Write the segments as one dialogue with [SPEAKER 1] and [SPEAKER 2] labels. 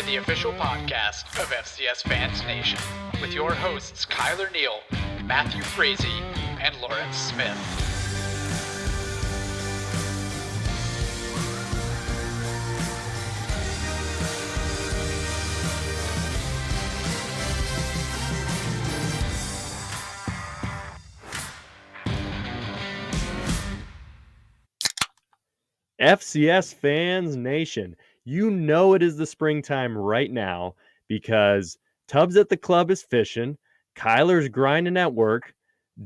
[SPEAKER 1] the official podcast of FCS Fans Nation, with your hosts Kyler Neal, Matthew Frazee, and Lawrence Smith.
[SPEAKER 2] FCS Fans Nation, you know it is the springtime right now because Tubbs at the club is fishing, Kyler's grinding at work,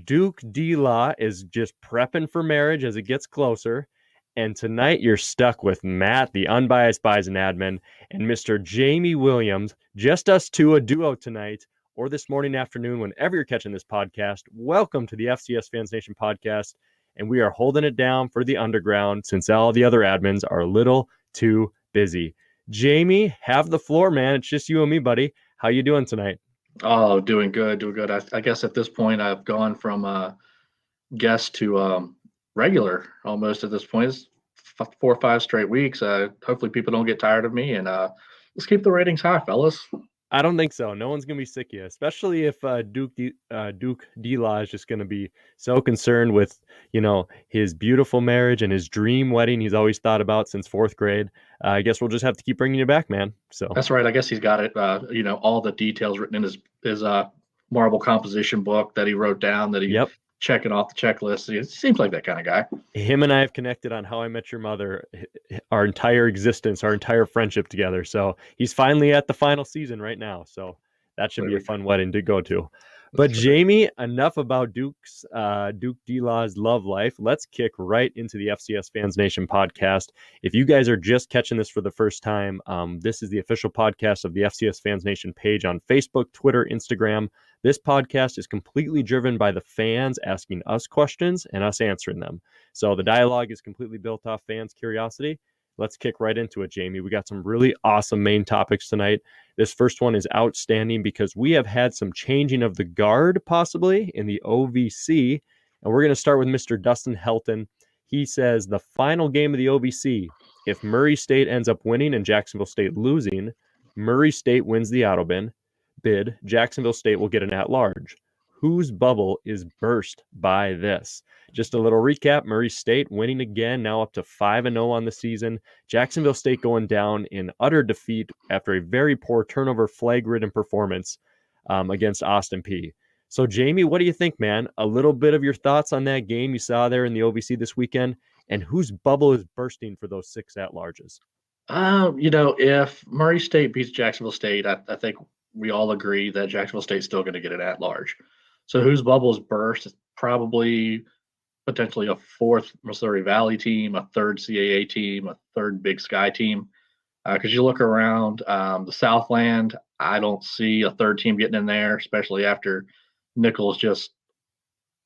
[SPEAKER 2] Duke D-Law is just prepping for marriage as it gets closer, and tonight you're stuck with Matt, the unbiased Bison admin, and Mr. Jamie Williams, just us two, a duo tonight, or this morning, afternoon, whenever you're catching this podcast. Welcome to the FCS Fans Nation podcast. And we are holding it down for the underground since all the other admins are a little too busy. Jamie, have the floor, man. It's just you and me, buddy. How you doing tonight?
[SPEAKER 3] Oh, doing good. I guess at this point I've gone from guest to regular almost at this point. It's 4 or 5 straight weeks. Hopefully people don't get tired of me, and let's keep the ratings high, fellas.
[SPEAKER 2] I don't think so. No one's going to be sick of you, especially if Duke D-Law is just going to be so concerned with, his beautiful marriage and his dream wedding he's always thought about since 4th grade. I guess we'll just have to keep bringing you back, man. So
[SPEAKER 3] that's right. I guess he's got it, all the details written in his marble composition book that he wrote down that he checking off the checklist. It seems like that kind of guy.
[SPEAKER 2] Him and I have connected on How I Met Your Mother, our entire existence, our entire friendship together. So he's finally at the final season right now. So that should be a fun wedding to go to. But Jamie, enough about Duke D-Law's love life. Let's kick right into the FCS Fans Nation podcast. If you guys are just catching this for the first time, this is the official podcast of the FCS Fans Nation page on Facebook, Twitter, Instagram. This podcast is completely driven by the fans asking us questions and us answering them. So the dialogue is completely built off fans' curiosity. Let's kick right into it, Jamie. We got some really awesome main topics tonight. This first one is outstanding because we have had some changing of the guard possibly in the OVC. And we're going to start with Mr. Dustin Helton. He says the final game of the OVC, if Murray State ends up winning and Jacksonville State losing, Murray State wins the auto bid, Jacksonville State will get an at-large. Whose bubble is burst by this? Just a little recap, Murray State winning again, now up to 5-0 on the season. Jacksonville State going down in utter defeat after a very poor turnover flag-ridden performance against Austin Peay. So, Jamie, what do you think, man? A little bit of your thoughts on that game you saw there in the OVC this weekend, and whose bubble is bursting for those 6 at-larges?
[SPEAKER 3] If Murray State beats Jacksonville State, I think we all agree that Jacksonville State's still going to get an at-large. So whose bubble is burst? It's probably potentially a 4th Missouri Valley team, a 3rd CAA team, a 3rd Big Sky team. Because you look around the Southland, I don't see a 3rd team getting in there, especially after Nicholls just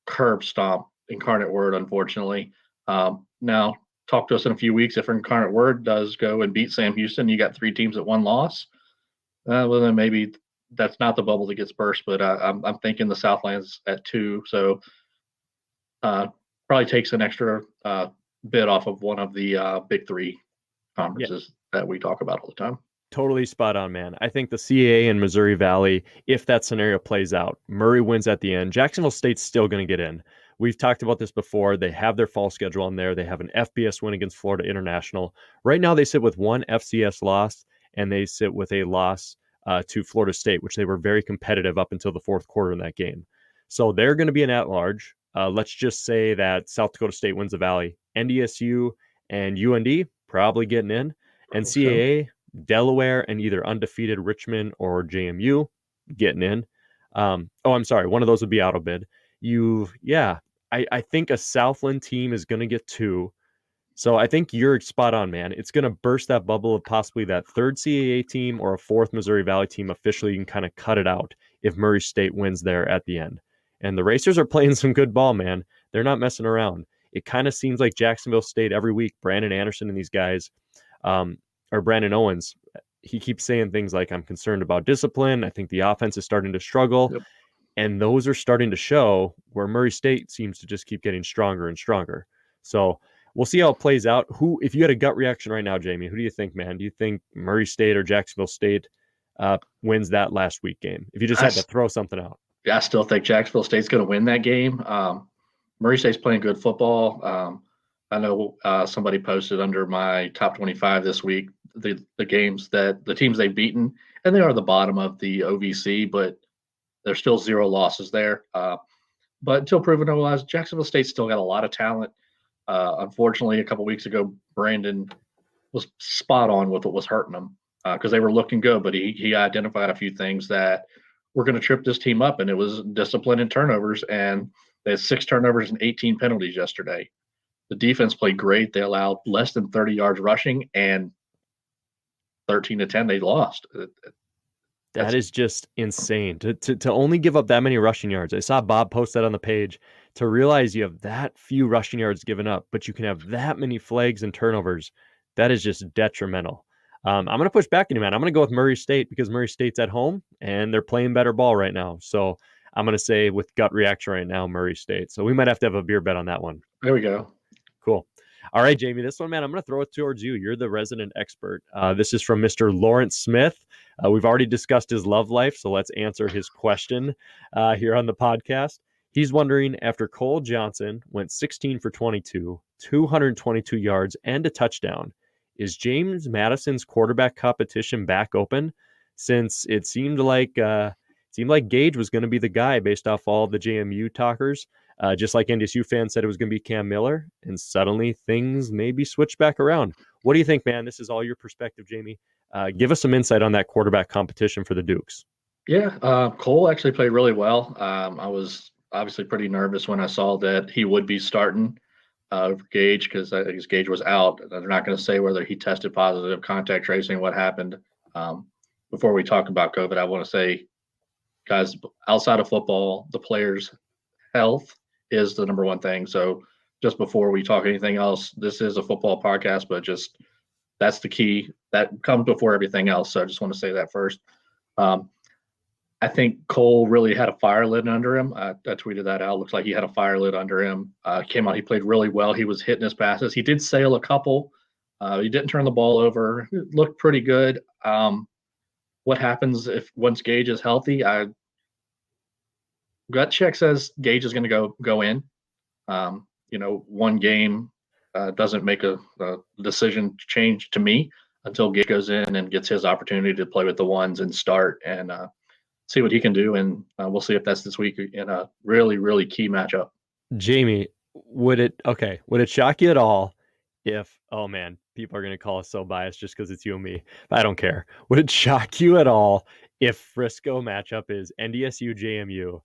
[SPEAKER 3] curb stomp Incarnate Word, unfortunately. Now, talk to us in a few weeks if Incarnate Word does go and beat Sam Houston. You got 3 teams at 1 loss. Well, then maybe that's not the bubble that gets burst, but I'm thinking the Southland's at 2, so probably takes an extra bid off of one of the big 3 conferences that we talk about all the time.
[SPEAKER 2] Totally spot on, man. I think the CAA and Missouri Valley, if that scenario plays out, Murray wins at the end. Jacksonville State's still going to get in. We've talked about this before. They have their fall schedule on there. They have an FBS win against Florida International. Right now, they sit with 1 FCS loss, and they sit with a loss to Florida State, which they were very competitive up until the 4th quarter in that game. So they're going to be an at-large. Let's just say that South Dakota State wins the Valley. NDSU and UND probably getting in. And CAA, Delaware, and either undefeated Richmond or JMU getting in. I'm sorry. One of those would be auto bid. I think a Southland team is going to get 2. So I think you're spot on, man. It's going to burst that bubble of possibly that 3rd CAA team or a 4th Missouri Valley team officially can kind of cut it out if Murray State wins there at the end. And the Racers are playing some good ball, man. They're not messing around. It kind of seems like Jacksonville State every week, Brandon Anderson and these guys, or Brandon Owens, he keeps saying things like, I'm concerned about discipline. I think the offense is starting to struggle. Yep. And those are starting to show where Murray State seems to just keep getting stronger and stronger. So we'll see how it plays out. If you had a gut reaction right now, Jamie, who do you think, man? Do you think Murray State or Jacksonville State wins that last week game? If you just had to throw something out.
[SPEAKER 3] I still think Jacksonville State's going to win that game. Murray State's playing good football. I know somebody posted under my top 25 this week the games that the teams they've beaten, and they are the bottom of the OVC, but there's still 0 losses there. But until proven otherwise, Jacksonville State's still got a lot of talent. Unfortunately, a couple weeks ago, Brandon was spot on with what was hurting them because they were looking good, but he identified a few things that were going to trip this team up, and it was discipline and turnovers, and they had 6 turnovers and 18 penalties yesterday. The defense played great. They allowed less than 30 yards rushing, and 13-10 they lost.
[SPEAKER 2] That is just insane to only give up that many rushing yards. I saw Bob post that on the page. To realize you have that few rushing yards given up, but you can have that many flags and turnovers. That is just detrimental. I'm going to push back on you, man. I'm going to go with Murray State because Murray State's at home and they're playing better ball right now. So I'm going to say with gut reaction right now, Murray State. So we might have to have a beer bet on that one.
[SPEAKER 3] There we go.
[SPEAKER 2] Cool. All right, Jamie, this one, man, I'm going to throw it towards you. You're the resident expert. This is from Mr. Lawrence Smith. We've already discussed his love life, so let's answer his question here on the podcast. He's wondering, after Cole Johnson went 16 for 22, 222 yards, and a touchdown, is James Madison's quarterback competition back open? Since it seemed like Gage was going to be the guy based off all the JMU talkers. Just like NDSU fans said it was going to be Cam Miller, and suddenly things maybe switched back around. What do you think, man? This is all your perspective, Jamie. Give us some insight on that quarterback competition for the Dukes.
[SPEAKER 3] Yeah, Cole actually played really well. I was obviously pretty nervous when I saw that he would be starting over Gage because I guess Gage was out. They're not going to say whether he tested positive, contact tracing, what happened. Before we talk about COVID, I want to say, guys, outside of football, the players' health is the number one thing. So just before we talk anything else, this is a football podcast, but just that's the key. That comes before everything else. So I just want to say that first. I think Cole really had a fire lit under him. I tweeted that out. Looks like he had a fire lit under him. Came out. He played really well. He was hitting his passes. He did sail a couple. He didn't turn the ball over. It looked pretty good. What happens if once Gage is healthy? Gut check says Gage is going to go in. One game doesn't make a decision change to me until Gage goes in and gets his opportunity to play with the ones and start and see what he can do. And we'll see if that's this week in a really, really key matchup.
[SPEAKER 2] Jamie, would it shock you at all if, oh man, people are going to call us so biased just because it's you and me, but I don't care. Would it shock you at all if Frisco matchup is NDSU JMU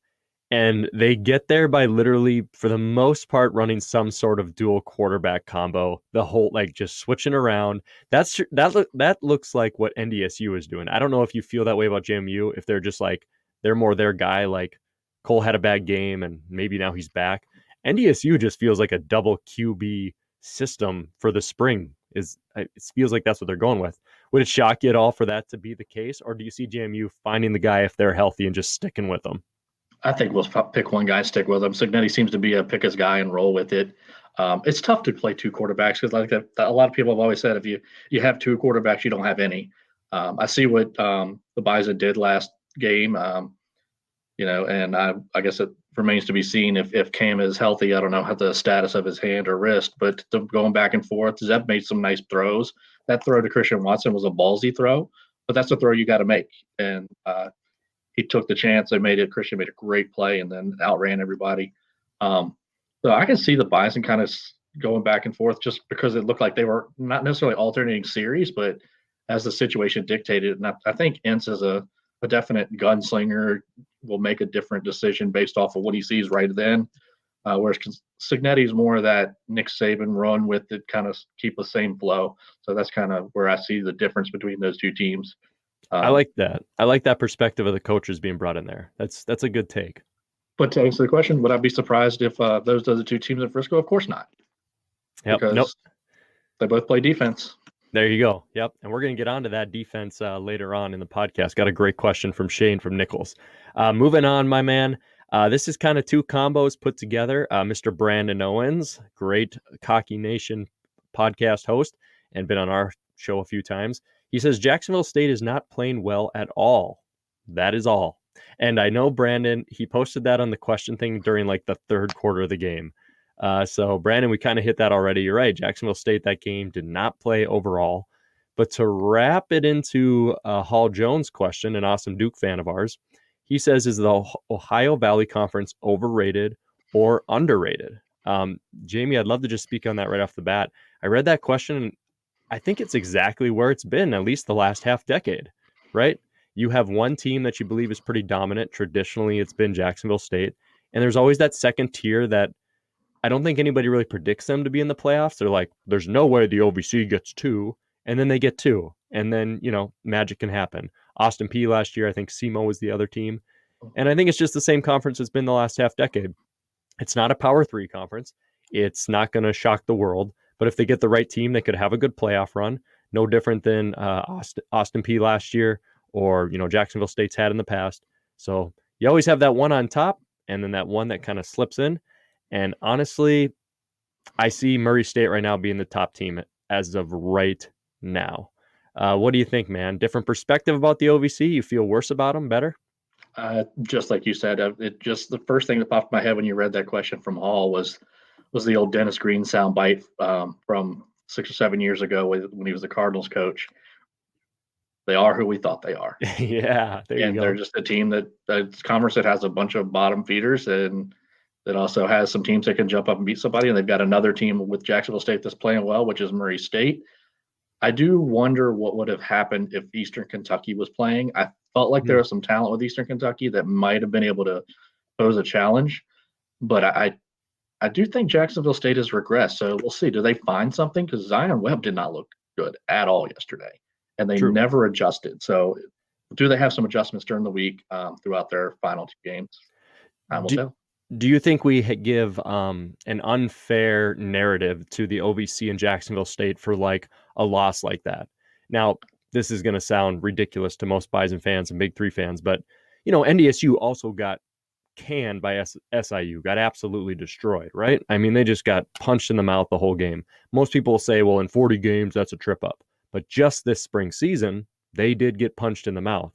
[SPEAKER 2] and they get there by literally, for the most part, running some sort of dual quarterback combo, the whole, like, just switching around? That looks like what NDSU is doing. I don't know if you feel that way about JMU, if they're just like, they're more their guy, like Cole had a bad game and maybe now he's back. NDSU just feels like a double QB system for the spring. It feels like that's what they're going with. Would it shock you at all for that to be the case? Or do you see JMU finding the guy if they're healthy and just sticking with them?
[SPEAKER 3] I think we'll pick one guy, stick with him. Signetti seems to be a pick his guy and roll with it. It's tough to play 2 quarterbacks because, like a lot of people have always said, if you have 2 quarterbacks, you don't have any. I see what the Bison did last game, and I guess it remains to be seen if Cam is healthy. I don't know how the status of his hand or wrist, but going back and forth, Zeb made some nice throws. That throw to Christian Watson was a ballsy throw, but that's a throw you got to make. And he took the chance. Christian made a great play and then outran everybody. So I can see the Bison kind of going back and forth just because it looked like they were not necessarily alternating series, but as the situation dictated. And I think Ince is a definite gunslinger, will make a different decision based off of what he sees right then. Whereas Signetti is more of that Nick Saban run with it, kind of keep the same flow. So that's kind of where I see the difference between those 2 teams.
[SPEAKER 2] I like that. I like that perspective of the coaches being brought in there. That's a good take.
[SPEAKER 3] But to answer the question, would I be surprised if those are the 2 teams in Frisco? Of course not.
[SPEAKER 2] Yep.
[SPEAKER 3] Because
[SPEAKER 2] nope.
[SPEAKER 3] They both play defense.
[SPEAKER 2] There you go. Yep. And we're going to get onto that defense later on in the podcast. Got a great question from Shane from Nicholls. Moving on, my man. This is kind of two combos put together. Mr. Brandon Owens, great Cocky Nation podcast host and been on our show a few times. He says Jacksonville State is not playing well at all. That is all. And I know Brandon, he posted that on the question thing during like the third quarter of the game. So Brandon, we kind of hit that already. You're right. Jacksonville State, that game did not play overall. But to wrap it into Hall Jones' question, an awesome Duke fan of ours, he says, is the Ohio Valley Conference overrated or underrated? Jamie, I'd love to just speak on that right off the bat. I read that question, and I think it's exactly where it's been, at least the last half decade, right? You have one team that you believe is pretty dominant. Traditionally, it's been Jacksonville State. And there's always that second tier that I don't think anybody really predicts them to be in the playoffs. They're like, there's no way the OVC gets 2. And then they get 2. And then, magic can happen. Austin Peay last year, I think SEMO was the other team. And I think it's just the same conference it's been the last half decade. It's not a Power 3 conference. It's not going to shock the world. But if they get the right team, they could have a good playoff run. No different than Austin Peay last year or, Jacksonville State's had in the past. So you always have that one on top and then that one that kind of slips in. And honestly, I see Murray State right now being the top team as of right now. What do you think, man? Different perspective about the OVC? You feel worse about them? Better?
[SPEAKER 3] Just like you said, the first thing that popped in my head when you read that question from Hall was the old Dennis Green soundbite from 6 or 7 years ago when he was the Cardinals coach. They are who we thought they are.
[SPEAKER 2] Yeah, there you go.
[SPEAKER 3] They're just a team that's conference that has a bunch of bottom feeders and that also has some teams that can jump up and beat somebody. And they've got another team with Jacksonville State that's playing well, which is Murray State. I do wonder what would have happened if Eastern Kentucky was playing. I felt like there was some talent with Eastern Kentucky that might have been able to pose a challenge, but I do think Jacksonville State has regressed. So we'll see. Do they find something? Because Zion Webb did not look good at all yesterday, and they never adjusted. So do they have some adjustments during the week throughout their final 2 games? Time will tell.
[SPEAKER 2] Do you think we give an unfair narrative to the OVC and Jacksonville State for like a loss like that? Now, this is going to sound ridiculous to most Bison fans and Big 3 fans, but NDSU also got canned by SIU, got absolutely destroyed, right? I mean, they just got punched in the mouth the whole game. Most people will say, well, in 40 games, that's a trip up. But just this spring season, they did get punched in the mouth.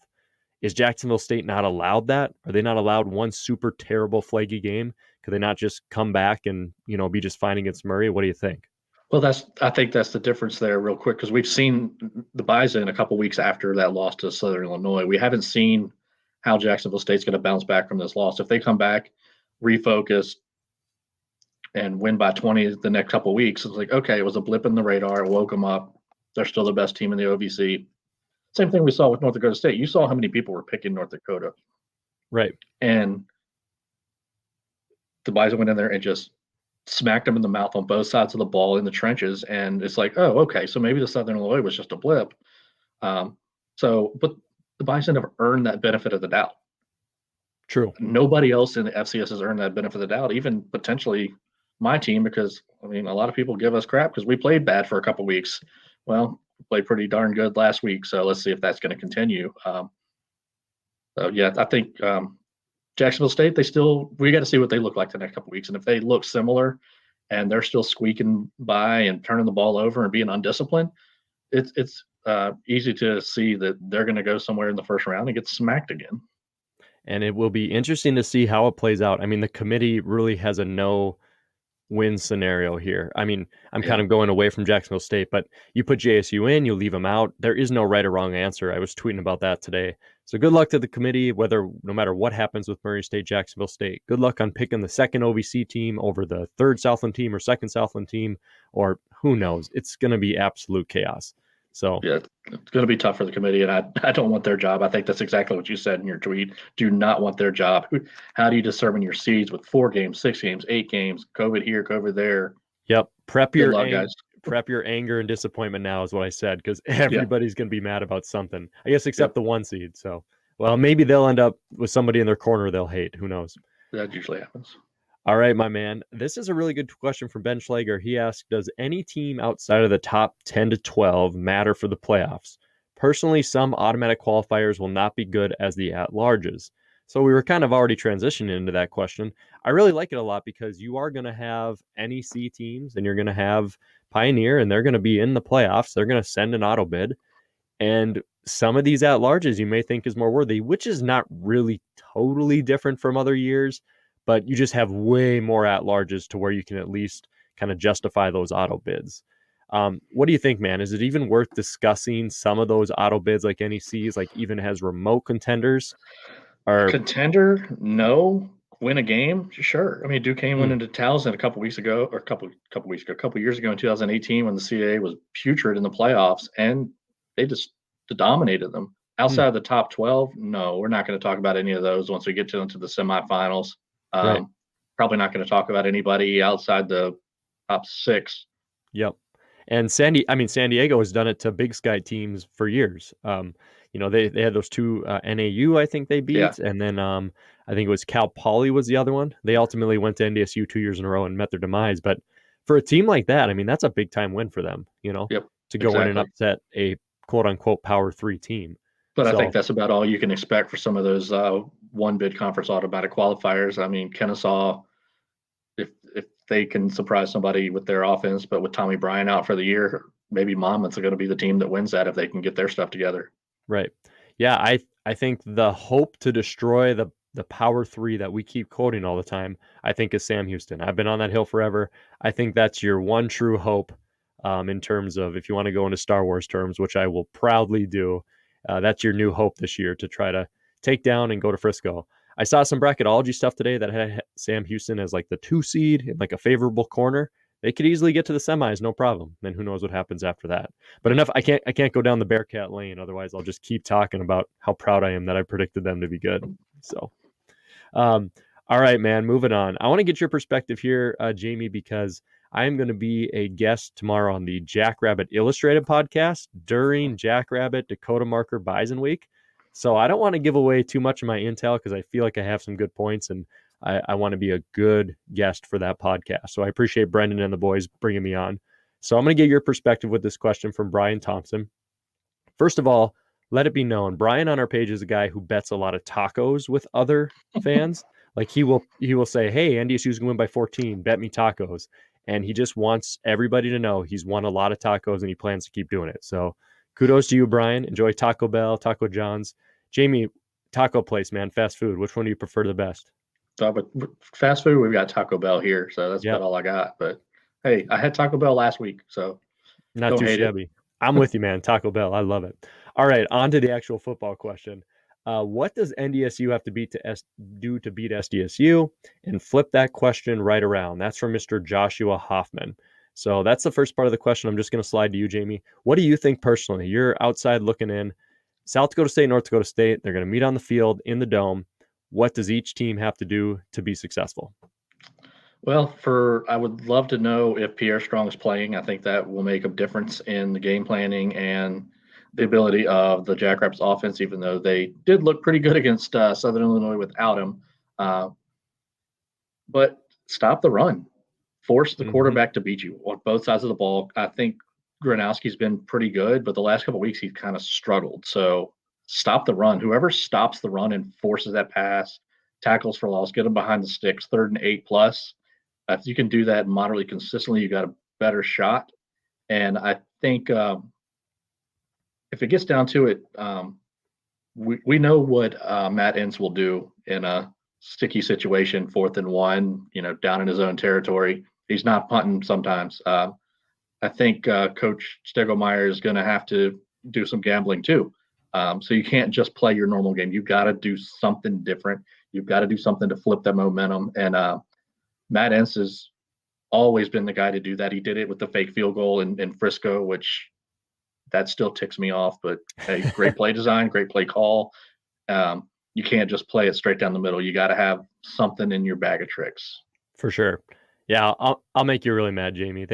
[SPEAKER 2] Is Jacksonville State not allowed that? Are they not allowed one super terrible flaky game? Could they not just come back and, be just fine against Murray? What do you think?
[SPEAKER 3] Well, I think that's the difference there real quick, because we've seen the Bison a couple weeks after that loss to Southern Illinois. We haven't seen how Jacksonville State's going to bounce back from this loss. If they come back, refocus, and win by 20 the next couple weeks, it's like, okay, it was a blip in the radar. It woke them up. They're still the best team in the OVC. Same thing we saw with North Dakota State. You saw how many people were picking North Dakota.
[SPEAKER 2] Right.
[SPEAKER 3] And the Bison went in there and just smacked them in the mouth on both sides of the ball in the trenches. And it's like, oh, okay, so maybe the Southern Illinois was just a blip. But the Bison have earned that benefit of the doubt.
[SPEAKER 2] True.
[SPEAKER 3] Nobody else in the FCS has earned that benefit of the doubt, even potentially my team, because, I mean, a lot of people give us crap because we played bad for a couple weeks. Well, we played pretty darn good last week, so let's see if that's going to continue. I think Jacksonville State, we got to see what they look like the next couple weeks. And if they look similar and they're still squeaking by and turning the ball over and being undisciplined, it's easy to see that they're going to go somewhere in the first round and get smacked again.
[SPEAKER 2] And it will be interesting to see how it plays out. I mean, the committee really has a no-win scenario here. I mean, I'm kind of going away from Jacksonville State, but you put JSU in, you leave them out. There is no right or wrong answer. I was tweeting about that today. So good luck to the committee, no matter what happens with Murray State, Jacksonville State. Good luck on picking the second OVC team over the third Southland team or second Southland team, or who knows. It's going to be absolute chaos. So
[SPEAKER 3] yeah, it's going to be tough for the committee, and I don't want their job. I think that's exactly what you said in your tweet. Do not want their job. How do you determine your seeds with 4 games, 6 games, 8 games, COVID here, COVID there?
[SPEAKER 2] Yep. Prep your anger and disappointment now is what I said, because everybody's going to be mad about something, I guess, except the 1 seed. So, well, maybe they'll end up with somebody in their corner they'll hate. Who knows?
[SPEAKER 3] That usually happens.
[SPEAKER 2] All right, my man. This is a really good question from Ben Schlager. He asked, does any team outside of the top 10 to 12 matter for the playoffs? Personally, some automatic qualifiers will not be good as the at-larges. So we were kind of already transitioning into that question. I really like it a lot because you are going to have NEC teams and you're going to have Pioneer, and they're going to be in the playoffs. They're going to send an auto bid. And some of these at-larges you may think is more worthy, which is not really totally different from other years, but you just have way more at-larges to where you can at least kind of justify those auto bids. What do you think, man? Is it even worth discussing some of those auto bids like NECs, like even as remote contenders? Or
[SPEAKER 3] Contender, no. Win a game, sure. I mean, Duquesne went into Towson a couple years ago in 2018 when the CAA was putrid in the playoffs, and they just dominated them. Outside of the top 12, no, we're not going to talk about any of those once we get into the semifinals.
[SPEAKER 2] Right.
[SPEAKER 3] Probably not going to talk about anybody outside the top 6.
[SPEAKER 2] Yep. And San Diego has done it to Big Sky teams for years. They had those two NAU, I think they beat,
[SPEAKER 3] Yeah.
[SPEAKER 2] and then I think it was Cal Poly was the other one. They ultimately went to NDSU 2 years in a row and met their demise. But for a team like that, I mean, that's a big time win for them.
[SPEAKER 3] Yep,
[SPEAKER 2] to go in and
[SPEAKER 3] exactly.
[SPEAKER 2] upset a quote unquote Power 3 team.
[SPEAKER 3] But
[SPEAKER 2] So,
[SPEAKER 3] I think that's about all you can expect for some of those one bid conference automatic qualifiers. I mean, Kennesaw, if they can surprise somebody with their offense, but with Tommy Bryan out for the year, maybe Monmouth's going to be the team that wins that if they can get their stuff together.
[SPEAKER 2] right. Yeah, I think the hope to destroy the Power 3 that we keep quoting all the time, I think is Sam Houston. I've been on that hill forever. I think that's your one true hope in terms of, if you want to go into Star Wars terms, which I will proudly do, that's your new hope this year to try to take down and go to Frisco. I saw some bracketology stuff today that had Sam Houston as like the 2 seed in like a favorable corner. They could easily get to the semis, no problem. Then who knows what happens after that. But enough. I can't go down the Bearcat lane. Otherwise, I'll just keep talking about how proud I am that I predicted them to be good. So, all right, man. Moving on. I want to get your perspective here, Jamie, because I am going to be a guest tomorrow on the Jackrabbit Illustrated podcast during Jackrabbit Dakota Marker Bison Week. So I don't want to give away too much of my intel because I feel like I have some good points, and I want to be a good guest for that podcast. So I appreciate Brendan and the boys bringing me on. So I'm going to get your perspective with this question from Brian Thompson. First of all, let it be known, Brian on our page is a guy who bets a lot of tacos with other fans. Like he will say, "Hey, NDSU's going to win by 14. Bet me tacos." And he just wants everybody to know he's won a lot of tacos and he plans to keep doing it. So kudos to you, Brian. Enjoy Taco Bell, Taco John's. Jamie, taco place, man, fast food. Which one do you prefer the best?
[SPEAKER 3] But fast food, we've got Taco Bell here, so that's about all I got. But hey, I had Taco Bell last week, so
[SPEAKER 2] not
[SPEAKER 3] don't
[SPEAKER 2] too
[SPEAKER 3] hate
[SPEAKER 2] shabby. I'm with you, man. Taco Bell, I love it. All right, on to the actual football question. What does NDSU have to do to beat SDSU? And flip that question right around. That's from Mr. Joshua Hoffman. So that's the first part of the question. I'm just going to slide to you, Jamie. What do you think personally? You're outside looking in. South Dakota State, North Dakota State, they're going to meet on the field in the dome. What does each team have to do to be successful?
[SPEAKER 3] Well, I would love to know if Pierre Strong is playing. I think that will make a difference in the game planning and the ability of the Jackrabbits offense, even though they did look pretty good against Southern Illinois without him. But stop the run. Force the quarterback to beat you on both sides of the ball. I think Gronowski's been pretty good, but the last couple of weeks he's kind of struggled. So stop the run. Whoever stops the run and forces that pass, tackles for loss, get them behind the sticks, 3rd and 8+. If you can do that moderately consistently, you got a better shot. And I think if it gets down to it, we know what Matt Ince will do in a sticky situation, 4th and 1, down in his own territory. He's not punting sometimes. I think Coach Stegelmeyer is going to have to do some gambling too. So you can't just play your normal game. You've got to do something different. You've got to do something to flip that momentum. And Matt Ince has always been the guy to do that. He did it with the fake field goal in Frisco, which that still ticks me off. But hey, great play design, great play call. You can't just play it straight down the middle. You got to have something in your bag of tricks.
[SPEAKER 2] For sure. Yeah, I'll make you really mad, Jamie.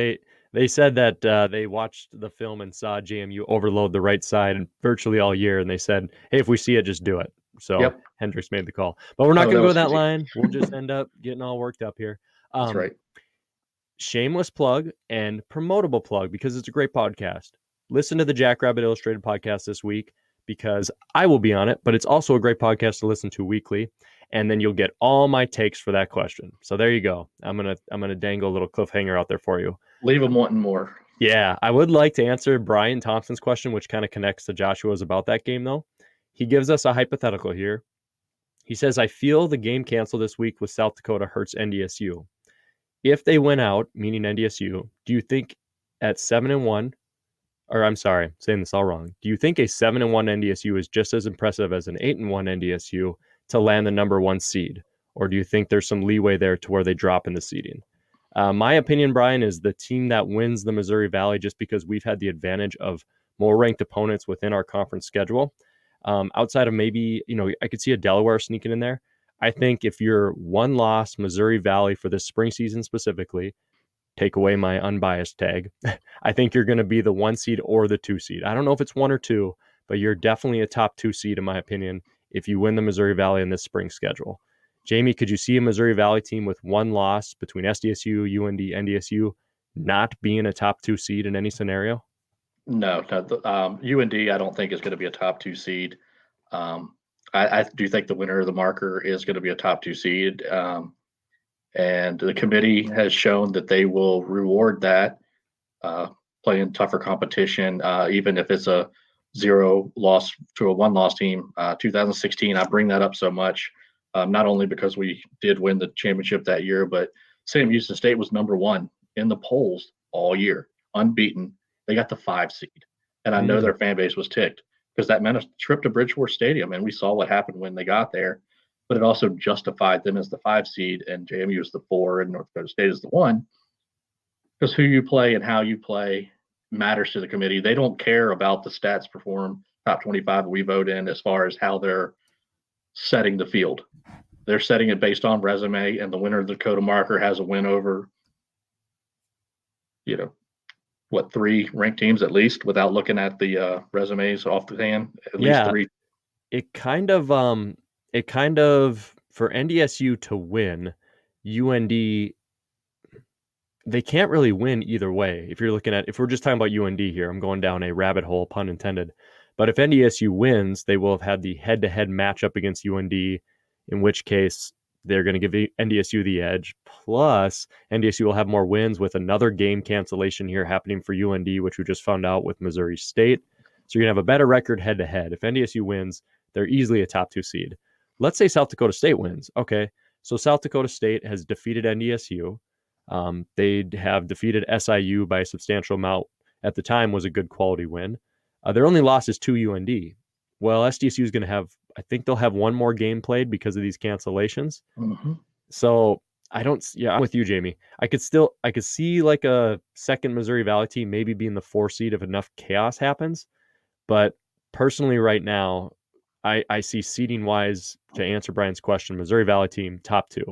[SPEAKER 2] They said that they watched the film and saw JMU overload the right side and virtually all year, and they said, "Hey, if we see it, just do it." So Hendricks made the call, but we're not going to go that line. We'll just end up getting all worked up here.
[SPEAKER 3] That's right.
[SPEAKER 2] Shameless plug and promotable plug because it's a great podcast. Listen to the Jackrabbit Illustrated podcast this week. because I will be on it, but it's also a great podcast to listen to weekly. And then you'll get all my takes for that question. So there you go. I'm gonna dangle a little cliffhanger out there for you.
[SPEAKER 3] Leave them wanting more.
[SPEAKER 2] Yeah, I would like to answer Brian Thompson's question, which kind of connects to Joshua's about that game, though. He gives us a hypothetical here. He says, I feel the game canceled this week with South Dakota hurts NDSU. If they win out, meaning NDSU, do you think at 7-1, or I'm sorry, I'm saying this all wrong. Do you think a 7-1 NDSU is just as impressive as an 8-1 NDSU to land the number 1 seed? Or do you think there's some leeway there to where they drop in the seeding? My opinion, Brian, is the team that wins the Missouri Valley, just because we've had the advantage of more ranked opponents within our conference schedule. Outside of maybe, I could see a Delaware sneaking in there. I think if you're one loss Missouri Valley for this spring season specifically, take away my unbiased tag, I think you're going to be the 1 seed or the 2 seed. I don't know if it's 1 or 2, but you're definitely a top 2 seed, in my opinion, if you win the Missouri Valley in this spring schedule. Jamie, could you see a Missouri Valley team with 1 loss between SDSU, UND, NDSU not being a top 2 seed in any scenario?
[SPEAKER 3] No. UND I don't think is going to be a top 2 seed. I do think the winner of the marker is going to be a top 2 seed. And the committee has shown that they will reward that, playing tougher competition, even if it's a 0 loss to a 1 loss team. 2016, I bring that up so much, not only because we did win the championship that year, but Sam Houston State was number 1 in the polls all year, unbeaten. They got the 5 seed. And I know their fan base was ticked because that meant a trip to Bridgeport Stadium. And we saw what happened when they got there. But it also justified them as the 5 seed and JMU is the 4 and North Dakota State is the 1. Because who you play and how you play matters to the committee. They don't care about the stats perform top 25 we vote in as far as how they're setting the field. They're setting it based on resume, and the winner of the Dakota marker has a win over, 3 ranked teams at least, without looking at the resumes off the hand. At least 3.
[SPEAKER 2] It kind of for NDSU to win, UND, they can't really win either way. If we're just talking about UND here, I'm going down a rabbit hole, pun intended. But if NDSU wins, they will have had the head-to-head matchup against UND, in which case they're going to give NDSU the edge. Plus, NDSU will have more wins with another game cancellation here happening for UND, which we just found out with Missouri State. So you're going to have a better record head-to-head. If NDSU wins, they're easily a top 2 seed. Let's say South Dakota State wins. Okay, so South Dakota State has defeated NDSU. They have defeated SIU by a substantial amount. At the time, was a good quality win. Their only loss is to UND. Well, SDSU is going to have, I think they'll have 1 more game played because of these cancellations.
[SPEAKER 3] Mm-hmm.
[SPEAKER 2] So I'm with you, Jamie. I could see like a second Missouri Valley team maybe being the 4 seed if enough chaos happens. But personally, right now, I see seeding wise, to answer Brian's question, Missouri Valley team top 2.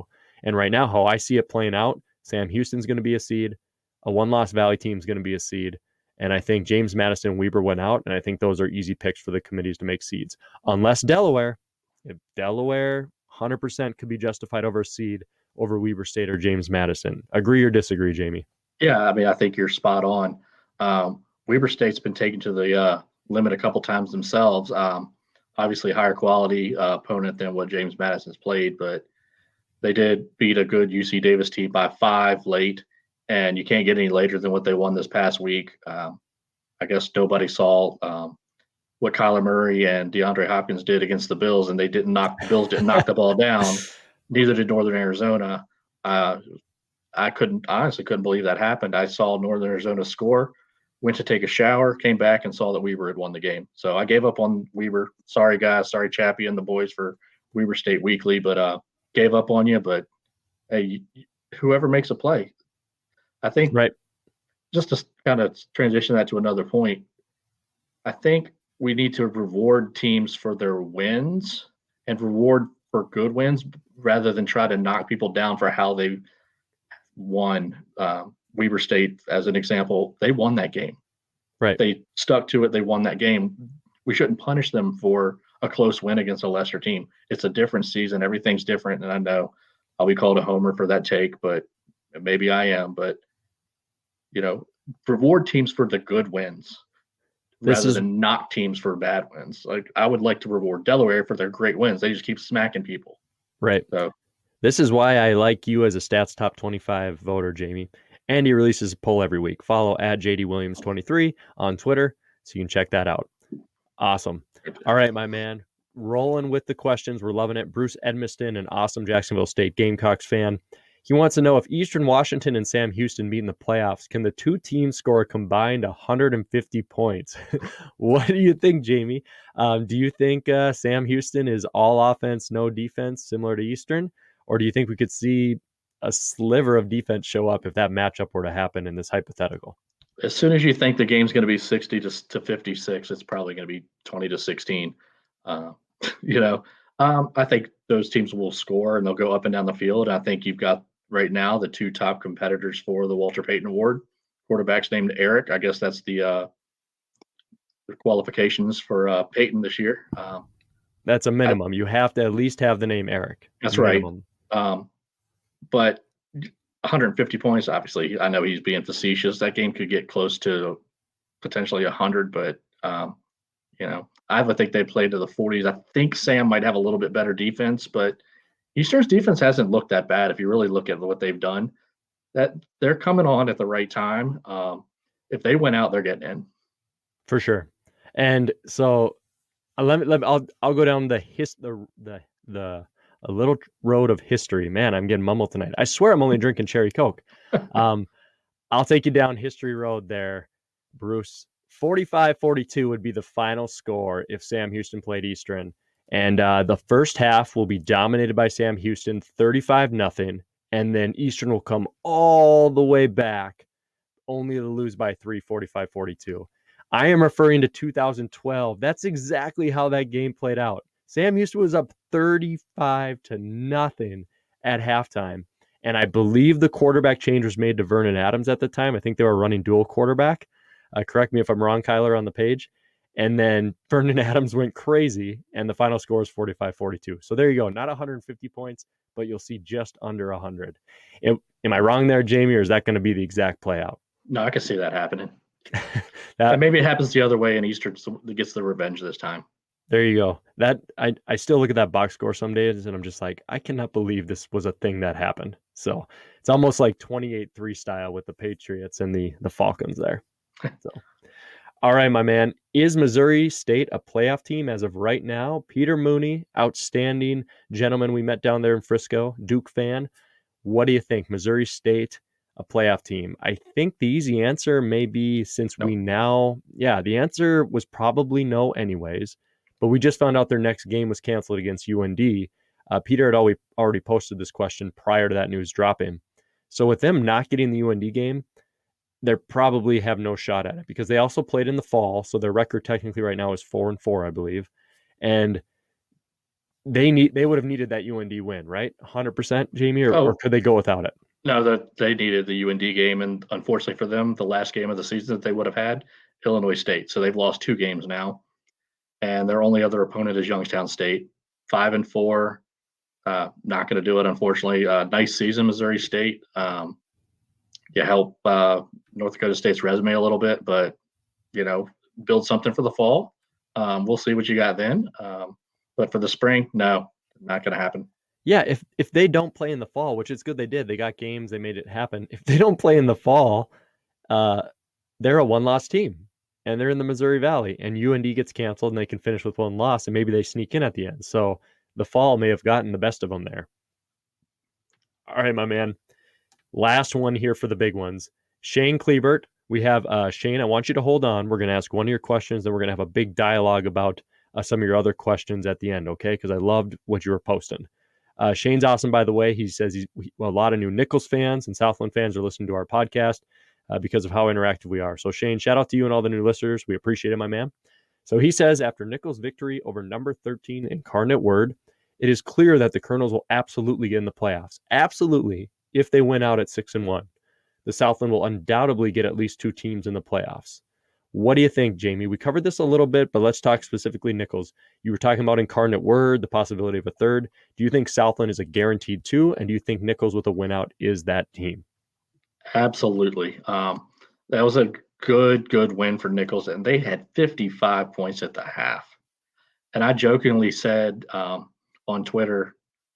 [SPEAKER 2] And right now, how I see it playing out, Sam Houston's going to be a seed. A 1-loss Valley team is going to be a seed. And I think James Madison and Weber went out, and I think those are easy picks for the committees to make seeds. Unless Delaware, if Delaware 100% could be justified over a seed over Weber State or James Madison. Agree or disagree, Jamie?
[SPEAKER 3] Yeah, I mean, I think you're spot on. Weber State's been taken to the limit a couple times themselves. Obviously, higher quality opponent than what James Madison's played, but they did beat a good UC Davis team by 5 late, and you can't get any later than what they won this past week. I guess nobody saw what Kyler Murray and DeAndre Hopkins did against the Bills, and the Bills didn't knock the ball down. Neither did Northern Arizona. I honestly couldn't believe that happened. I saw Northern Arizona score, went to take a shower, came back and saw that Weber had won the game. So I gave up on Weber. Sorry, guys. Sorry, Chappie and the boys for Weber State Weekly, but gave up on you. But hey, whoever makes a play, I think.
[SPEAKER 2] Right.
[SPEAKER 3] Just to kind of transition that to another point, I think we need to reward teams for their wins and reward for good wins rather than try to knock people down for how they won. Weber State, as an example, they won that game.
[SPEAKER 2] Right.
[SPEAKER 3] They stuck to it. They won that game. We shouldn't punish them for a close win against a lesser team. It's a different season. Everything's different. And I know I'll be called a homer for that take, but maybe I am. But, reward teams for the good wins. rather than knock teams for bad wins. Like, I would like to reward Delaware for their great wins. They just keep smacking people.
[SPEAKER 2] Right.
[SPEAKER 3] So
[SPEAKER 2] this is why I like you as a Stats Top 25 voter, Jamie. Andy releases a poll every week. Follow at JDWilliams23 on Twitter so you can check that out. Awesome. All right, my man. Rolling with the questions. We're loving it. Bruce Edmiston, an awesome Jacksonville State Gamecocks fan. He wants to know if Eastern Washington and Sam Houston meet in the playoffs, can the two teams score a combined 150 points? What do you think, Jamie? Do you think Sam Houston is all offense, no defense, similar to Eastern? Or do you think we could see a sliver of defense show up if that matchup were to happen in this hypothetical?
[SPEAKER 3] As soon as you think the game's going to be 60 to 56, it's probably going to be 20 to 16. I think those teams will score and they'll go up and down the field. I think you've got right now the two top competitors for the Walter Payton Award. Quarterback's named Eric. I guess that's the qualifications for Payton this year.
[SPEAKER 2] That's a minimum. You have to at least have the name Eric.
[SPEAKER 3] That's
[SPEAKER 2] minimum.
[SPEAKER 3] Right. But 150 points, obviously, I know he's being facetious. That game could get close to potentially 100, but I would think they played to the 40s. I think Sam might have a little bit better defense, but Eastern's defense hasn't looked that bad. If you really look at what they've done, that they're coming on at the right time. If they win out, they're getting in
[SPEAKER 2] for sure. And so I'll go down the a little road of history. Man, I'm getting mumbled tonight. I swear I'm only drinking cherry Coke. I'll take you down history road there, Bruce. 45-42 would be the final score if Sam Houston played Eastern. And the first half will be dominated by Sam Houston, 35-0. And then Eastern will come all the way back, only to lose by 3, 45-42. I am referring to 2012. That's exactly how that game played out. Sam Houston was up 35-0 at halftime. And I believe the quarterback change was made to Vernon Adams at the time. I think they were running dual quarterback. Correct me if I'm wrong, Kyler, on the page. And then Vernon Adams went crazy, and the final score is 45-42. So there you go. Not 150 points, but you'll see just under 100. Am I wrong there, Jamie, or is that going to be the exact play out?
[SPEAKER 3] No, I can see that happening. And maybe it happens the other way, and Eastern gets the revenge this time.
[SPEAKER 2] There you go. That I still look at that box score some days, and I'm just like, I cannot believe this was a thing that happened. So it's almost like 28-3 style with the Patriots and the Falcons there. So, all right, my man. Is Missouri State a playoff team as of right now? Peter Mooney, outstanding gentleman we met down there in Frisco, Duke fan. What do you think? Missouri State, a playoff team? I think the easy answer may be the answer was probably no anyways, but we just found out their next game was canceled against UND. Peter had already posted this question prior to that news dropping. So with them not getting the UND game, they probably have no shot at it because they also played in the fall. So their record technically right now is 4-4, I believe. And they would have needed that UND win, right? 100%, Jamie, or could they go without it?
[SPEAKER 3] No, they needed the UND game. And unfortunately for them, the last game of the season that they would have had, Illinois State. So they've lost 2 games now. And their only other opponent is Youngstown State, 5-4. Not going to do it, unfortunately. Nice season, Missouri State. You help North Dakota State's resume a little bit, but build something for the fall. We'll see what you got then. But for the spring, no, not going to happen.
[SPEAKER 2] Yeah, if they don't play in the fall, which is good they did, they got games, they made it happen. If they don't play in the fall, they're a one-loss team, and they're in the Missouri Valley, and UND gets canceled, and they can finish with 1 loss, and maybe they sneak in at the end. So the fall may have gotten the best of them there. All right, my man. Last one here for the big ones. Shane Klebert. We have Shane, I want you to hold on. We're going to ask one of your questions, then we're going to have a big dialogue about some of your other questions at the end, okay? Because I loved what you were posting. Shane's awesome, by the way. He says a lot of new Nicholls fans and Southland fans are listening to our podcast because of how interactive we are. So, Shane, shout out to you and all the new listeners. We appreciate it, my man. So he says, after Nicholls' victory over number 13 Incarnate Word, it is clear that the Colonels will absolutely get in the playoffs. Absolutely. If they win out at 6-1, the Southland will undoubtedly get at least 2 teams in the playoffs. What do you think, Jamie? We covered this a little bit, but let's talk specifically Nicholls. You were talking about Incarnate Word, the possibility of a third. Do you think Southland is a guaranteed 2? And do you think Nicholls with a win out is that team?
[SPEAKER 3] Absolutely. That was a good win for Nicholls, and they had 55 points at the half. And I jokingly said on Twitter,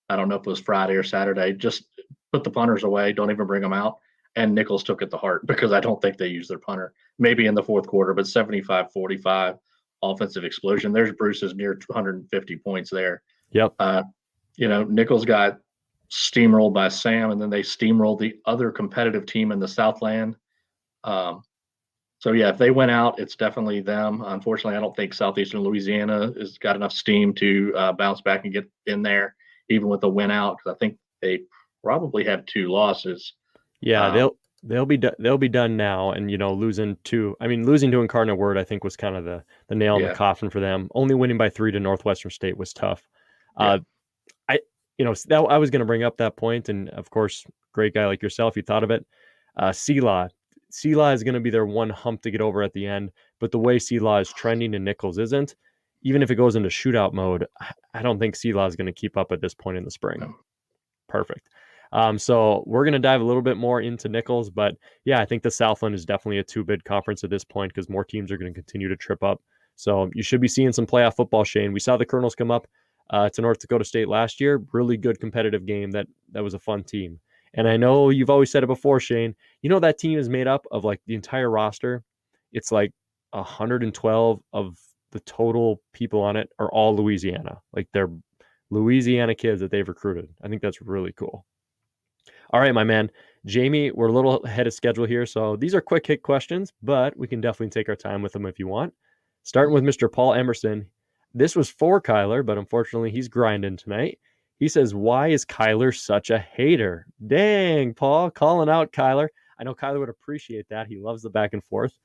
[SPEAKER 3] I don't know if it was Friday or Saturday, just put the punters away, don't even bring them out. And Nicholls took it to heart because I don't think they used their punter. Maybe in the fourth quarter, but 75-45 offensive explosion. There's Bruce's near 250 points there.
[SPEAKER 2] Yep.
[SPEAKER 3] Nicholls got steamrolled by Sam, and then they steamrolled the other competitive team in the Southland. So yeah, if they went out, it's definitely them. Unfortunately, I don't think Southeastern Louisiana has got enough steam to bounce back and get in there, even with a win out, because I think they probably have 2 losses.
[SPEAKER 2] Yeah, they'll be done now, and losing to Incarnate Word, I think, was kind of the nail in the coffin for them. Only winning by 3 to Northwestern State was tough.
[SPEAKER 3] Yeah.
[SPEAKER 2] I was going to bring up that point, and of course, great guy like yourself, you thought of it. C-Law is going to be their one hump to get over at the end, but the way C-Law is trending and Nicholls isn't, even if it goes into shootout mode, I don't think C-Law is going to keep up at this point in the spring.
[SPEAKER 3] No.
[SPEAKER 2] Perfect. So we're going to dive a little bit more into Nicholls, but yeah, I think the Southland is definitely a 2-bid conference at this point because more teams are going to continue to trip up. So you should be seeing some playoff football, Shane. We saw the Colonels come up to North Dakota State last year. Really good competitive game. That was a fun team. And I know you've always said it before, Shane. That team is made up of like the entire roster. It's like 112 of the total people on it are all Louisiana. Like they're Louisiana kids that they've recruited. I think that's really cool. All right, my man. Jamie, we're a little ahead of schedule here, so these are quick hit questions, but we can definitely take our time with them if you want. Starting with Mr. Paul Emerson. This was for Kyler, but unfortunately he's grinding tonight. He says, why is Kyler such a hater? Dang, Paul, calling out Kyler. I know Kyler would appreciate that. He loves the back and forth.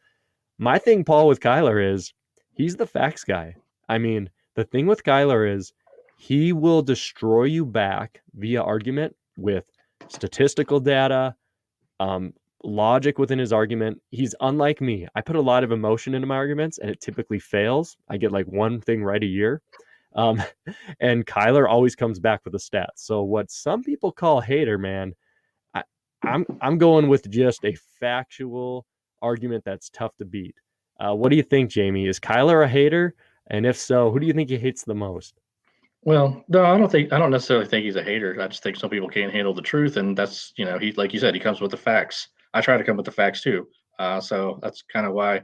[SPEAKER 2] My thing, Paul, with Kyler is he's the facts guy. I mean, the thing with Kyler is he will destroy you back via argument with statistical data, logic within his argument. He's unlike me. I put a lot of emotion into my arguments, and it typically fails. I get like one thing right a year. And Kyler always comes back with the stats. So what some people call hater, man, I'm going with just a factual argument that's tough to beat. What do you think, Jamie? Is Kyler a hater? And if so, who do you think he hates the most?
[SPEAKER 3] Well, no, I don't necessarily think he's a hater. I just think some people can't handle the truth, and that's he, like you said, he comes with the facts. I try to come with the facts too. So that's kind of why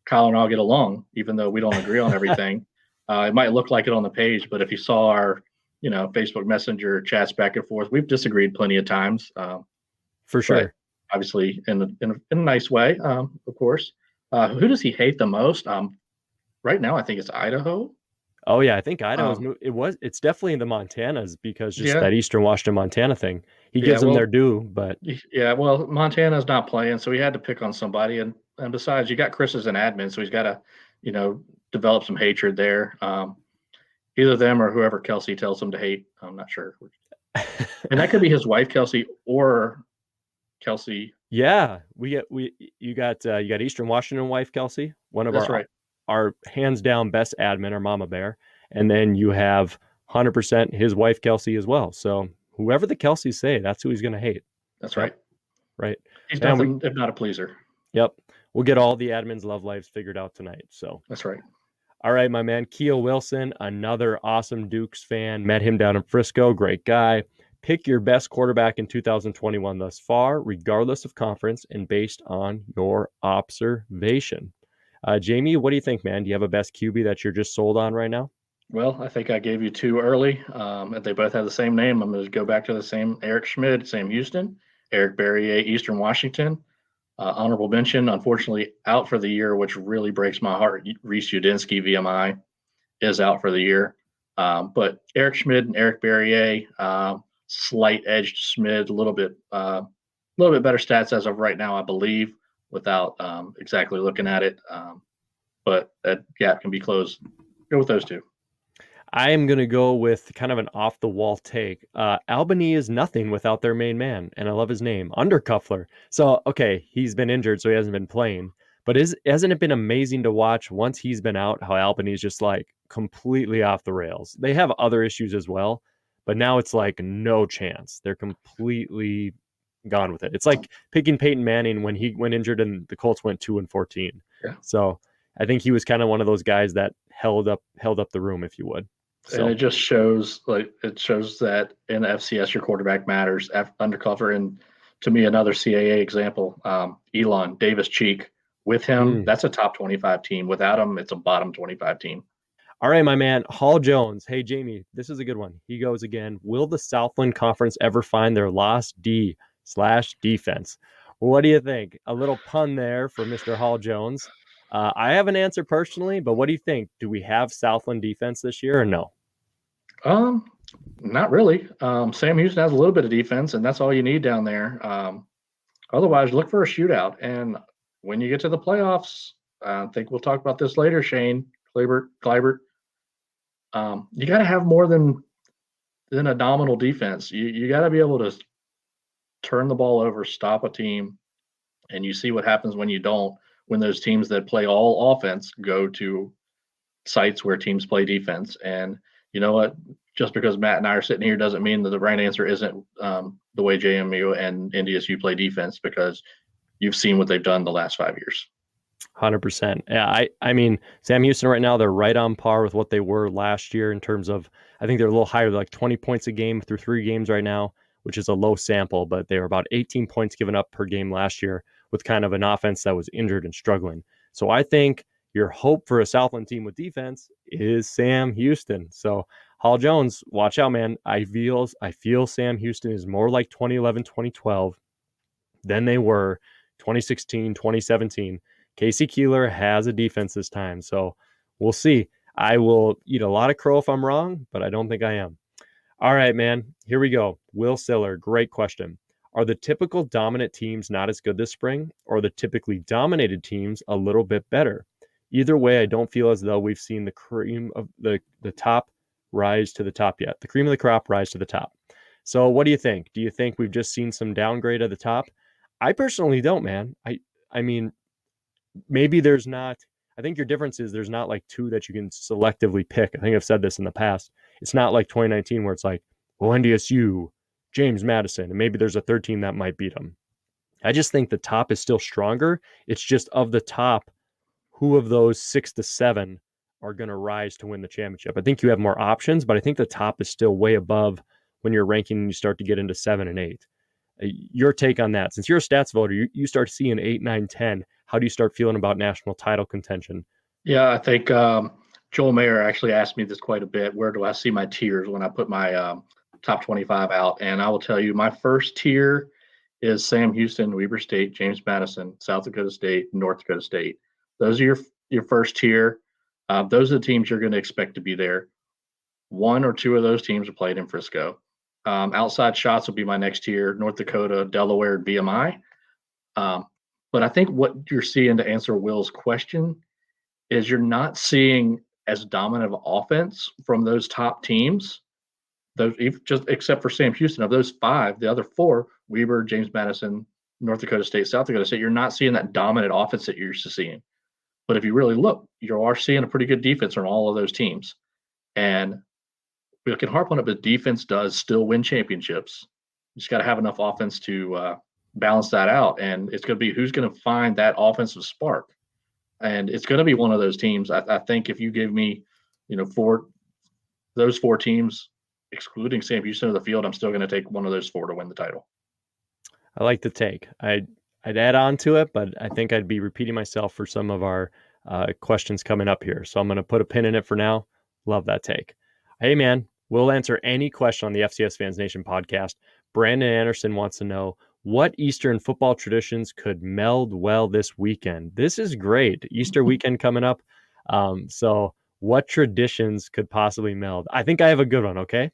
[SPEAKER 3] Kyle and I'll get along, even though we don't agree on everything. It might look like it on the page, but if you saw our Facebook Messenger chats back and forth, we've disagreed plenty of times.
[SPEAKER 2] For sure.
[SPEAKER 3] Obviously, in a nice way, of course. Who does he hate the most? Right now, I think it's Idaho.
[SPEAKER 2] Oh yeah, I think Idaho's it's definitely the Montanas because just that Eastern Washington Montana thing. He gives them their due, but
[SPEAKER 3] yeah, well, Montana's not playing, so he had to pick on somebody, and besides, you got Chris as an admin, so he's got to develop some hatred there. Either them or whoever Kelsey tells him to hate. I'm not sure, and that could be his wife Kelsey or Kelsey.
[SPEAKER 2] Yeah, you got Eastern Washington wife Kelsey, one of our hands down best admin, our Mama Bear, and then you have 100% his wife Kelsey as well. So whoever the Kelseys say, that's who he's going to hate.
[SPEAKER 3] That's right.
[SPEAKER 2] Right.
[SPEAKER 3] He's nothing if not a pleaser.
[SPEAKER 2] Yep. We'll get all the admins' love lives figured out tonight. So
[SPEAKER 3] that's right.
[SPEAKER 2] All right, my man, Keel Wilson, another awesome Dukes fan. Met him down in Frisco. Great guy. Pick your best quarterback in 2021 thus far, regardless of conference and based on your observation. Jamie, what do you think, man? Do you have a best QB that you're just sold on right now?
[SPEAKER 3] Well, I think I gave you 2 early. If they both have the same name, I'm going to go back to the same Eric Schmid, Sam Houston, Eric Barrier, Eastern Washington. Honorable mention, unfortunately, out for the year, which really breaks my heart. Reese Udinsky, VMI, is out for the year. But Eric Schmid and Eric Barrier, slight edge to Schmid, a little bit better stats as of right now, I believe, without exactly looking at it. But that gap can be closed. Go with those 2.
[SPEAKER 2] I am going to go with kind of an off-the-wall take. Albany is nothing without their main man, and I love his name, Undercuffler. So, okay, he's been injured, so he hasn't been playing. But hasn't it been amazing to watch once he's been out, how Albany is just like completely off the rails? They have other issues as well, but now it's like no chance. They're completely gone with it. It's like picking Peyton Manning when he went injured and the Colts went 2-14.
[SPEAKER 3] Yeah.
[SPEAKER 2] So I think he was kind of one of those guys that held up the room, if you would. So
[SPEAKER 3] And it just shows that in FCS your quarterback matters undercover. And to me, another CAA example, Elon Davis Cheek. With him, that's a top 25 team. Without him, it's a bottom 25 team.
[SPEAKER 2] All right, my man, Hall Jones. Hey, Jamie, this is a good one. He goes again. Will the Southland Conference ever find their lost D/defense? What do you think? A little pun there for Mr. Hall Jones. I have an answer personally, but what do you think? Do we have Southland defense this year or no?
[SPEAKER 3] Not really. Sam Houston has a little bit of defense, and that's all you need down there. Otherwise, look for a shootout. And when you get to the playoffs, I think we'll talk about this later, Shane Kleibert. You got to have more than a nominal defense. You got to be able to turn the ball over, stop a team, and you see what happens when you don't. When those teams that play all offense go to sites where teams play defense. And you know what? Just because Matt and I are sitting here doesn't mean that the right answer isn't the way JMU and NDSU play defense, because you've seen what they've done the last 5 years.
[SPEAKER 2] 100%. Yeah, I mean, Sam Houston right now, they're right on par with what they were last year in terms of, I think they're a little higher, like 20 points a game through 3 games right now, which is a low sample, but they were about 18 points given up per game last year with kind of an offense that was injured and struggling. So I think your hope for a Southland team with defense is Sam Houston. So Hall Jones, watch out, man. I feel Sam Houston is more like 2011, 2012 than they were 2016, 2017. Casey Keeler has a defense this time, so we'll see. I will eat a lot of crow if I'm wrong, but I don't think I am. All right, man, here we go. Will Siller, great question. Are the typical dominant teams not as good this spring, or the typically dominated teams a little bit better? Either way, I don't feel as though we've seen the cream of the top rise to the top yet. The cream of the crop rise to the top. So what do you think? Do you think we've just seen some downgrade at the top? I personally don't, man. I mean, maybe there's not, I think your difference is there's not like 2 that you can selectively pick. I think I've said this in the past. It's not like 2019 where it's like, well, NDSU, James Madison, and maybe there's a third team that might beat them. I just think the top is still stronger. It's just of the top, who of those 6 to 7 are going to rise to win the championship? I think you have more options, but I think the top is still way above when you're ranking and you start to get into 7 and 8. Your take on that? Since you're a stats voter, you start seeing 8, 9, 10. How do you start feeling about national title contention?
[SPEAKER 3] Yeah, I think Joel Mayer actually asked me this quite a bit. Where do I see my tiers when I put my top 25 out? And I will tell you, my first tier is Sam Houston, Weber State, James Madison, South Dakota State, North Dakota State. Those are your first tier. Those are the teams you're going to expect to be there. 1 or 2 of those teams are played in Frisco. Outside shots will be my next tier: North Dakota, Delaware, and VMI. But I think what you're seeing, to answer Will's question, is you're not seeing as dominant of offense from those top teams. Those, just except for Sam Houston, of those 5, the other 4, Weber, James Madison, North Dakota State, South Dakota State, you're not seeing that dominant offense that you're used to seeing. But if you really look, you are seeing a pretty good defense from all of those teams. And we can harp on it, but defense does still win championships. You just got to have enough offense to balance that out. And it's going to be who's going to find that offensive spark. And it's going to be one of those teams. I think if you give me, those 4 teams, excluding Sam Houston of the field, I'm still going to take one of those 4 to win the title.
[SPEAKER 2] I like the take. I'd add on to it, but I think I'd be repeating myself for some of our questions coming up here. So I'm going to put a pin in it for now. Love that take. Hey, man, we'll answer any question on the FCS Fans Nation podcast. Brandon Anderson wants to know, what Eastern football traditions could meld well this weekend? This is great. Easter weekend coming up. So what traditions could possibly meld? I think I have a good one, okay?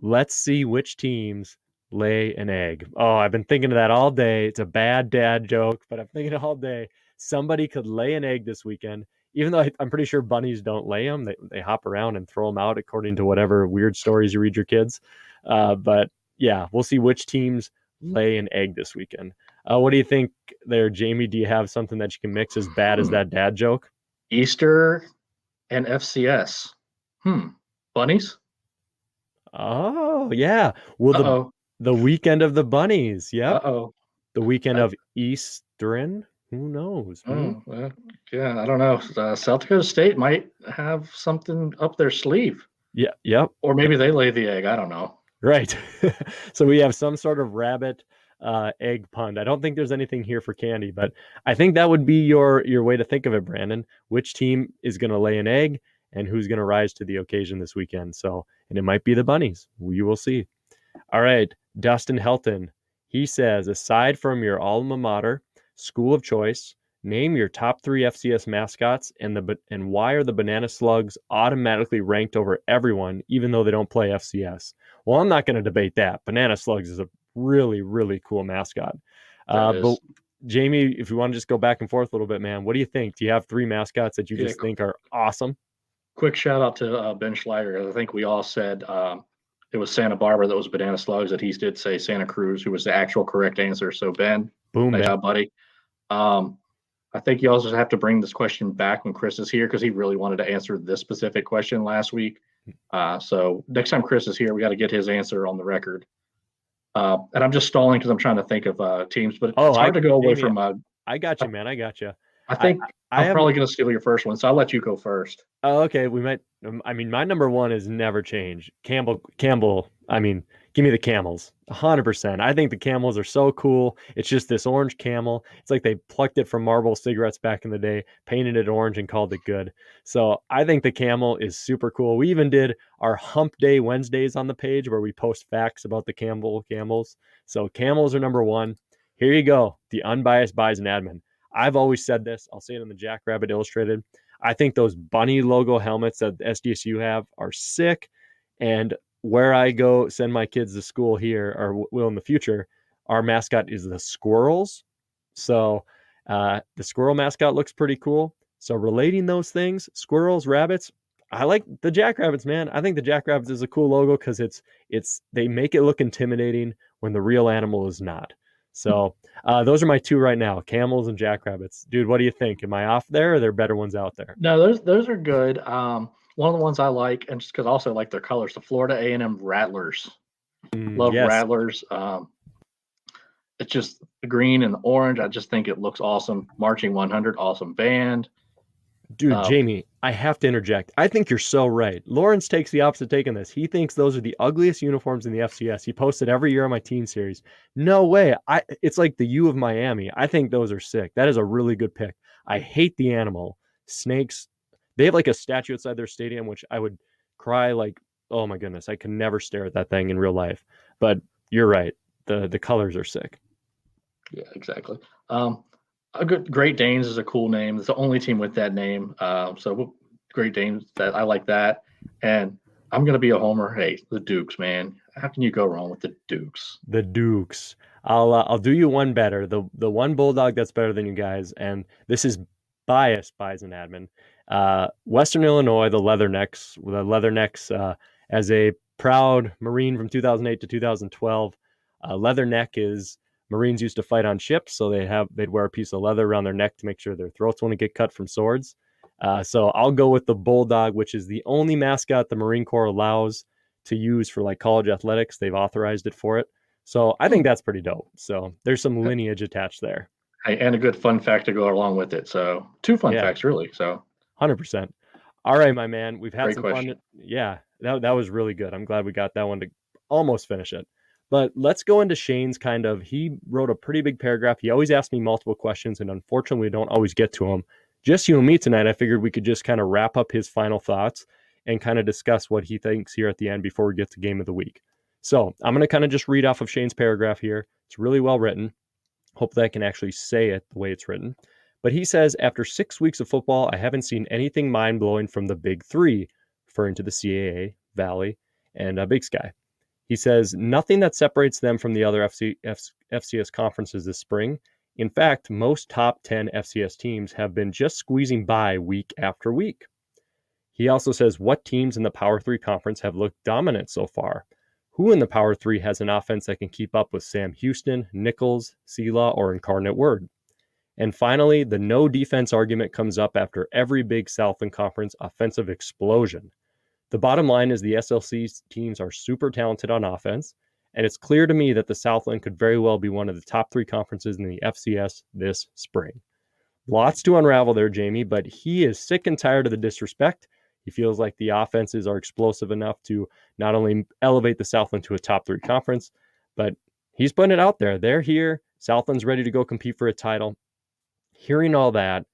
[SPEAKER 2] Let's see which teams lay an egg. Oh, I've been thinking of that all day. It's a bad dad joke, but I'm thinking all day. Somebody could lay an egg this weekend, even though I'm pretty sure bunnies don't lay them. They hop around and throw them out according to whatever weird stories you read your kids. But yeah, we'll see which teams lay an egg this weekend. What do you think there, Jamie? Do you have something that you can mix as bad as that dad joke?
[SPEAKER 3] Easter and FCS. Bunnies?
[SPEAKER 2] Oh, yeah. Will The weekend of the bunnies. Yep.
[SPEAKER 3] Uh-oh.
[SPEAKER 2] The weekend of Eastern. Who knows?
[SPEAKER 3] Oh, yeah, I don't know. South Dakota State might have something up their sleeve.
[SPEAKER 2] Yeah. Yep.
[SPEAKER 3] Or maybe they lay the egg. I don't know.
[SPEAKER 2] Right. So we have some sort of rabbit egg punt. I don't think there's anything here for candy, but I think that would be your way to think of it, Brandon. Which team is going to lay an egg and who's going to rise to the occasion this weekend? So, and it might be the bunnies. We will see. All right. Dustin Helton. He says, aside from your alma mater, school of choice, name your top 3 FCS mascots and why are the Banana Slugs automatically ranked over everyone, even though they don't play FCS? Well, I'm not going to debate that. Banana Slugs is a really, really cool mascot. But Jamie, if you want to just go back and forth a little bit, man, what do you think? Do you have 3 mascots that you just think are awesome?
[SPEAKER 3] Quick shout out to Ben Schleier. I think we all said it was Santa Barbara that was Banana Slugs, that he did say Santa Cruz, who was the actual correct answer. So Ben,
[SPEAKER 2] boom,
[SPEAKER 3] nice job, buddy. I think you also have to bring this question back when Chris is here because he really wanted to answer this specific question last week. So next time Chris is here, we got to get his answer on the record. And I'm just stalling because I'm trying to think of teams, but it's hard to go away from.
[SPEAKER 2] I got you, man. I got you.
[SPEAKER 3] I think I'm probably going to steal your first one, so I'll let you go first.
[SPEAKER 2] Oh, okay. We might. I mean, my number 1 is never change. Campbell. I mean, give me the camels. 100%. I think the camels are so cool. It's just this orange camel. It's like they plucked it from Marlboro cigarettes back in the day, painted it orange, and called it good. So I think the camel is super cool. We even did our Hump Day Wednesdays on the page where we post facts about the camels. So camels are number 1. Here you go. The unbiased bison admin. I've always said this. I'll say it in the Jackrabbit Illustrated. I think those bunny logo helmets that SDSU have are sick. And where I go send my kids to school here, or will in the future, our mascot is the squirrels. So the squirrel mascot looks pretty cool. So relating those things, squirrels, rabbits, I like the Jackrabbits, man. I think the Jackrabbits is a cool logo because they make it look intimidating when the real animal is not. So those are my 2 right now, camels and jackrabbits. Dude, what do you think? Am I off there, or are there better ones out there?
[SPEAKER 3] No, those are good. One of the ones I like, and just because I also like their colors, the Florida A&M Rattlers. Love
[SPEAKER 2] yes.
[SPEAKER 3] Rattlers. It's just the green and the orange. I just think it looks awesome. Marching 100, awesome band.
[SPEAKER 2] Dude, Jamie, I have to interject. I think you're so right. Lawrence takes the opposite take on this. He thinks those are the ugliest uniforms in the FCS. He posted every year on my teen series. No way. It's like the U of Miami. I think those are sick. That is a really good pick. I hate the animal. Snakes. They have like a statue outside their stadium, which I would cry like, oh my goodness, I can never stare at that thing in real life. But you're right. The colors are sick.
[SPEAKER 3] Yeah, exactly. Great Danes is a cool name. It's the only team with that name. So Great Danes, that I like that. And I'm going to be a homer. Hey, the Dukes, man. How can you go wrong with the Dukes?
[SPEAKER 2] The Dukes. I'll do you one better. The one bulldog that's better than you guys, and this is biased bison admin. Western Illinois, the Leathernecks, as a proud Marine from 2008 to 2012. Leatherneck is Marines used to fight on ships, so they'd wear a piece of leather around their neck to make sure their throats wouldn't get cut from swords. So I'll go with the bulldog, which is the only mascot the Marine Corps allows to use for like college athletics. They've authorized it for it. So I think that's pretty dope. So there's some lineage attached there.
[SPEAKER 3] Hey, and a good fun fact to go along with it. So 2 fun facts, really. So
[SPEAKER 2] 100%. All right, my man. We've had
[SPEAKER 3] Great
[SPEAKER 2] some
[SPEAKER 3] question.
[SPEAKER 2] fun. Yeah, that was really good. I'm glad we got that one to almost finish it. But let's go into Shane's he wrote a pretty big paragraph. He always asks me multiple questions, and unfortunately, we don't always get to them. Just you and me tonight, I figured we could just kind of wrap up his final thoughts and kind of discuss what he thinks here at the end before we get to game of the week. So I'm going to kind of just read off of Shane's paragraph here. It's really well written. Hope that I can actually say it the way it's written. But he says, after 6 weeks of football, I haven't seen anything mind-blowing from the Big Three, referring to the CAA, Valley, and Big Sky. He says, nothing that separates them from the other FCS conferences this spring. In fact, most top 10 FCS teams have been just squeezing by week after week. He also says, what teams in the Power 3 conference have looked dominant so far? Who in the Power 3 has an offense that can keep up with Sam Houston, Nicholls, Sela, or Incarnate Word? And finally, the no defense argument comes up after every big Southland Conference offensive explosion. The bottom line is the SLC teams are super talented on offense, And it's clear to me that the Southland could very well be one of the top 3 conferences in the FCS this spring. Lots to unravel there, Jamie, but he is sick and tired of the disrespect. He feels like the offenses are explosive enough to not only elevate the Southland to a top 3 conference, but he's putting it out there. They're here. Southland's ready to go compete for a title. Hearing all that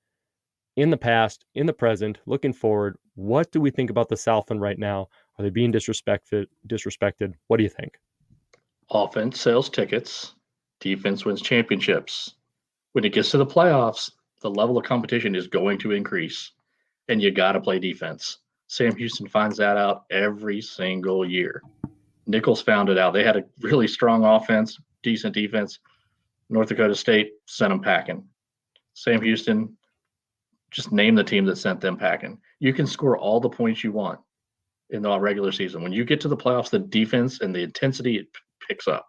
[SPEAKER 2] in the past, in the present, looking forward, what do we think about the Southland right now? Are they being disrespected? What do you think?
[SPEAKER 3] Offense sells tickets. Defense wins championships. When it gets to the playoffs, the level of competition is going to increase, and you got to play defense. Sam Houston finds that out every single year. Nicholls found it out. They had a really strong offense, decent defense. North Dakota State sent them packing. Sam Houston, just name the team that sent them packing. You can score all the points you want in the regular season. When you get to the playoffs, the defense and the intensity, it picks up.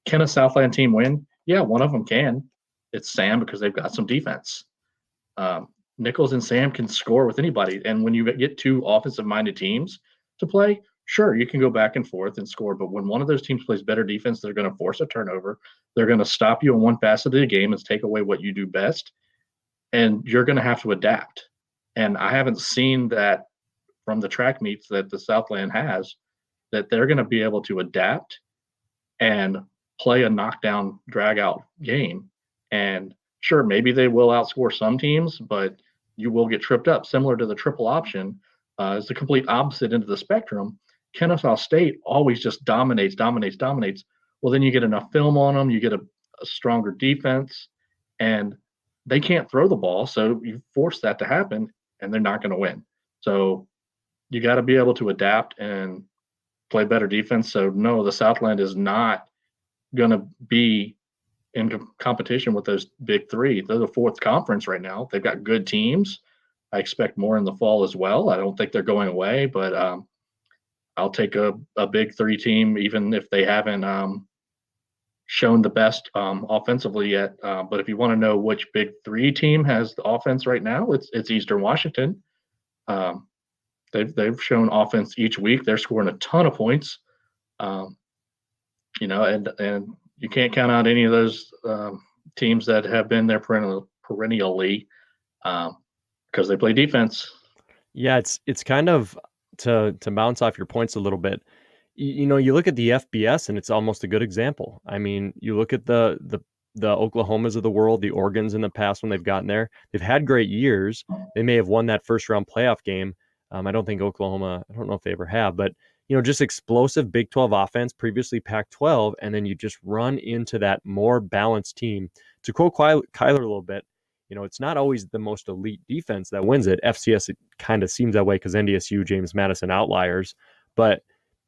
[SPEAKER 3] Can a Southland team win? Yeah, one of them can. It's Sam, because they've got some defense. Nicholls and Sam can score with anybody. And when you get 2 offensive-minded teams to play, sure, you can go back and forth and score. But when one of those teams plays better defense, they're going to force a turnover. They're going to stop you in one facet of the game and take away what you do best. And you're going to have to adapt. And I haven't seen that from the track meets that the Southland has, that they're going to be able to adapt and play a knockdown, drag-out game. And sure, maybe they will outscore some teams, but you will get tripped up. Similar to the triple option, is the complete opposite end of the spectrum. Kennesaw State always just dominates. Well, then you get enough film on them, you get a stronger defense, and they can't throw the ball, so you force that to happen, and they're not going to win. So you got to be able to adapt and play better defense. So no, the Southland is not going to be in competition with those big 3. They're the 4th conference right now. They've got good teams. I expect more in the fall as well. I don't think they're going away, but I'll take a big 3 team, even if they haven't shown the best offensively yet. But if you want to know which big 3 team has the offense right now, it's Eastern Washington. They've shown offense each week. They're scoring a ton of points. And you can't count out any of those teams that have been there perennially because they play defense.
[SPEAKER 2] Yeah, it's kind of to bounce off your points a little bit. You look at the FBS and it's almost a good example. I mean, you look at the Oklahomas of the world, the Oregons in the past when they've gotten there. They've had great years. They may have won that first round playoff game. I don't think Oklahoma, I don't know if they ever have, but just explosive Big 12 offense, previously Pac-12, and then you just run into that more balanced team. To quote Kyler a little bit, it's not always the most elite defense that wins it. FCS, it kind of seems that way because NDSU, James Madison outliers, but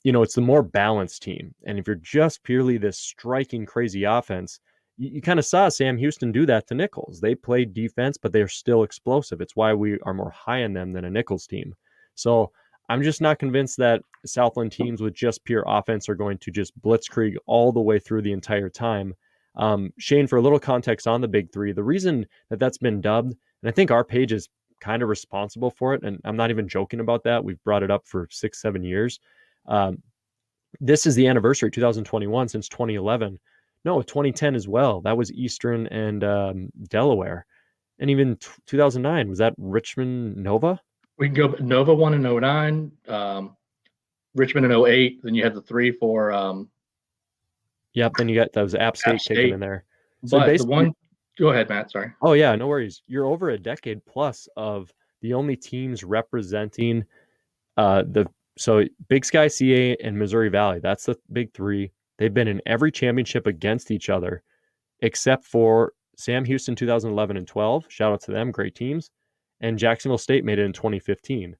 [SPEAKER 2] it's the more balanced team. And if you're just purely this striking, crazy offense, you kind of saw Sam Houston do that to Nicholls. They played defense, but they're still explosive. It's why we are more high on them than a Nicholls team. So I'm just not convinced that Southland teams with just pure offense are going to just blitzkrieg all the way through the entire time. Shane, for a little context on the Big 3, the reason that that's been dubbed, and I think our page is kind of responsible for it, and I'm not even joking about that. We've brought it up for 6-7 years. This is the anniversary, 2021, since 2011. No, 2010 as well. That was Eastern and Delaware. And even 2009, was that Richmond Nova?
[SPEAKER 3] We can go Nova won in 09, Richmond in 08. Then you had the 3 for.
[SPEAKER 2] Yep. Then you got those App State kicking in there.
[SPEAKER 3] So but the one, go ahead, Matt. Sorry.
[SPEAKER 2] Oh yeah, no worries. You're over a decade plus of the only teams representing so Big Sky, CA, and Missouri Valley. That's the Big 3. They've been in every championship against each other, except for Sam Houston 2011 and 12. Shout out to them, great teams. And Jacksonville State made it in 2015.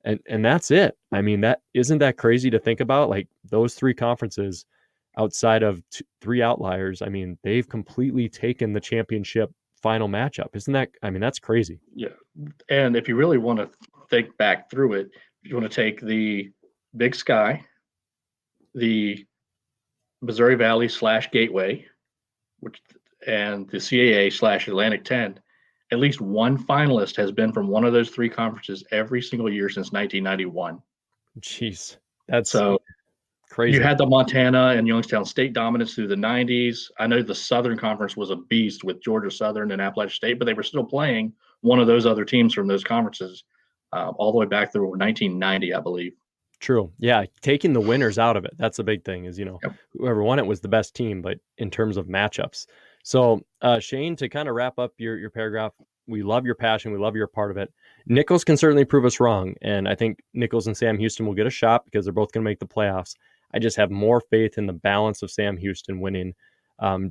[SPEAKER 2] And that's it. I mean, that isn't that crazy to think about? Like those 3 conferences outside of 3 outliers, I mean, they've completely taken the championship final matchup. Isn't that, I mean, that's crazy.
[SPEAKER 3] Yeah. And if you really want to think back through it, you want to take the Big Sky, the Missouri Valley / Gateway, and the CAA / Atlantic 10, at least one finalist has been from one of those 3 conferences every single year since 1991.
[SPEAKER 2] Jeez. That's
[SPEAKER 3] so
[SPEAKER 2] Crazy.
[SPEAKER 3] You had the Montana and Youngstown State dominance through the 90s. I know the Southern Conference was a beast with Georgia Southern and Appalachian State, but they were still playing one of those other teams from those conferences all the way back through 1990, I believe.
[SPEAKER 2] True. Yeah, taking the winners out of it. That's the big thing is,
[SPEAKER 3] Yep.
[SPEAKER 2] whoever won it was the best team, but in terms of matchups. So, Shane, to kind of wrap up your paragraph, we love your passion. We love you're a part of it. Nicholls can certainly prove us wrong. And I think Nicholls and Sam Houston will get a shot because they're both going to make the playoffs. I just have more faith in the balance of Sam Houston winning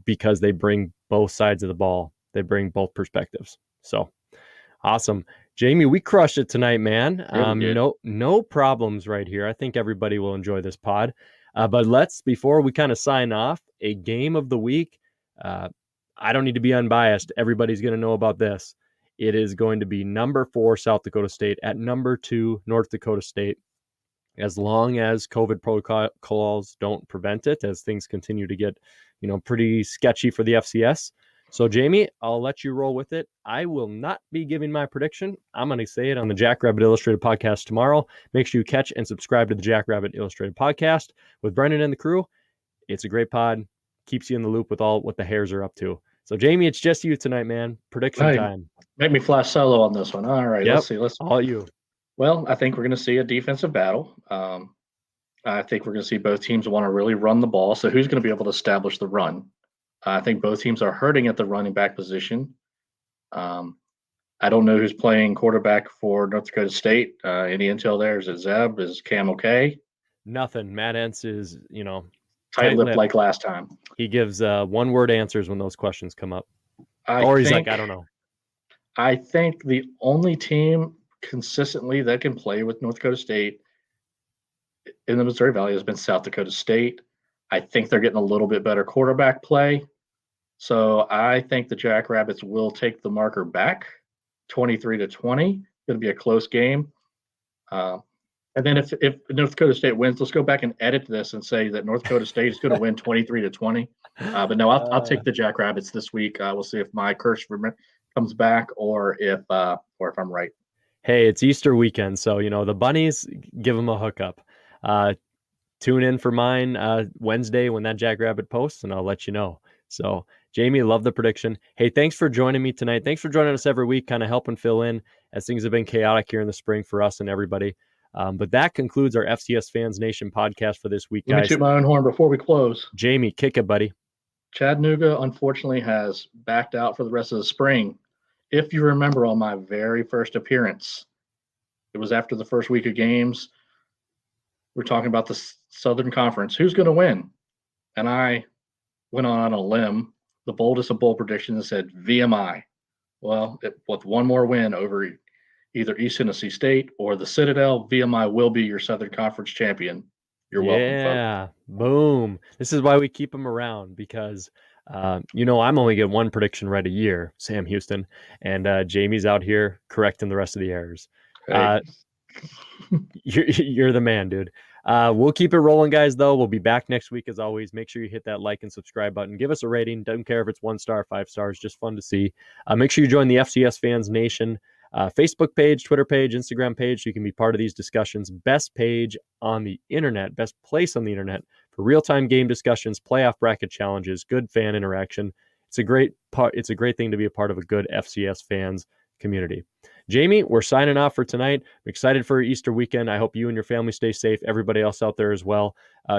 [SPEAKER 2] because they bring both sides of the ball. They bring both perspectives. So, awesome. Jamie, we crushed it tonight, man. No problems right here. I think everybody will enjoy this pod. But before we kind of sign off, a game of the week. I don't need to be unbiased. Everybody's going to know about this. It is going to be number 4 South Dakota State at number 2 North Dakota State. As long as COVID protocols don't prevent it, as things continue to get, pretty sketchy for the FCS. So, Jamie, I'll let you roll with it. I will not be giving my prediction. I'm going to say it on the Jackrabbit Illustrated podcast tomorrow. Make sure you catch and subscribe to the Jackrabbit Illustrated podcast with Brendan and the crew. It's a great pod. Keeps you in the loop with all what the Hares are up to. So, Jamie, it's just you tonight, man. Prediction time.
[SPEAKER 3] Make me fly solo on this one. All right,
[SPEAKER 2] Yep.
[SPEAKER 3] Let's see.
[SPEAKER 2] All you.
[SPEAKER 3] Well, I think we're going to see a defensive battle. I think we're going to see both teams want to really run the ball. So who's going to be able to establish the run? I think both teams are hurting at the running back position. I don't know who's playing quarterback for North Dakota State. Any intel there? Is it Zeb? Is Cam okay?
[SPEAKER 2] Nothing. Matt Entz is,
[SPEAKER 3] Tight-lipped like last time.
[SPEAKER 2] He gives one-word answers when those questions come up. He's like, I don't know.
[SPEAKER 3] I think the only team consistently that can play with North Dakota State in the Missouri Valley has been South Dakota State. I think they're getting a little bit better quarterback play. So I think the Jackrabbits will take the marker back 23-20. It's going to be a close game. And then if North Dakota State wins, let's go back and edit this and say that North Dakota State is going to win 23-20. But no, I'll take the Jackrabbits this week. We'll see if my curse comes back or if I'm right.
[SPEAKER 2] Hey, it's Easter weekend, so the bunnies, give them a hookup. Tune in for mine Wednesday when that Jackrabbit posts, and I'll let you know. So, Jamie, love the prediction. Hey, thanks for joining me tonight. Thanks for joining us every week, kind of helping fill in as things have been chaotic here in the spring for us and everybody. But that concludes our FCS Fans Nation podcast for this week, guys.
[SPEAKER 3] Let me toot my own horn before we close.
[SPEAKER 2] Jamie, kick it, buddy.
[SPEAKER 3] Chattanooga, unfortunately, has backed out for the rest of the spring. If you remember on my very first appearance, it was after the first week of games. We're talking about the Southern Conference. Who's going to win? And I went on a limb, the boldest of bold predictions, and said VMI. Well, with one more win over either East Tennessee State or the Citadel, VMI will be your Southern Conference champion. You're welcome, folks.
[SPEAKER 2] Yeah, boom. This is why we keep them around because, I'm only getting one prediction right a year, Sam Houston, and Jamie's out here correcting the rest of the errors.
[SPEAKER 3] Hey.
[SPEAKER 2] You're the man, dude. We'll keep it rolling, guys, though. We'll be back next week as always. Make sure you hit that like and subscribe button. Give us a rating. Doesn't care if it's 1 star, 5 stars. Just fun to see. Make sure you join the FCS Fans Nation Facebook page, Twitter page, Instagram page, so you can be part of these discussions. Best page on the internet, best place on the internet for real-time game discussions, playoff bracket challenges, good fan interaction. It's a great thing to be a part of a good FCS fans community. Jamie, we're signing off for tonight. I'm excited for Easter weekend. I hope you and your family stay safe. Everybody else out there as well.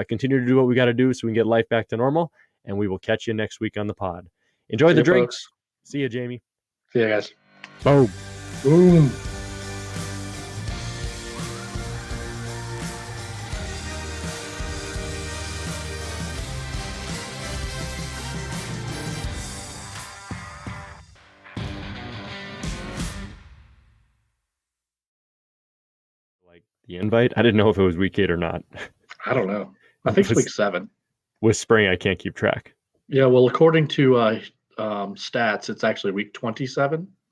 [SPEAKER 2] Continue to do what we got to do so we can get life back to normal, and we will catch you next week on the pod. Enjoy the drinks.
[SPEAKER 3] Folks.
[SPEAKER 2] See you, Jamie.
[SPEAKER 3] See you guys.
[SPEAKER 2] Boom.
[SPEAKER 3] Boom.
[SPEAKER 2] Like the invite? I didn't know if it was week 8 or not.
[SPEAKER 3] I don't know. I think it's week 7.
[SPEAKER 2] With spring, I can't keep track.
[SPEAKER 3] Yeah, well, according to stats, it's actually week 27.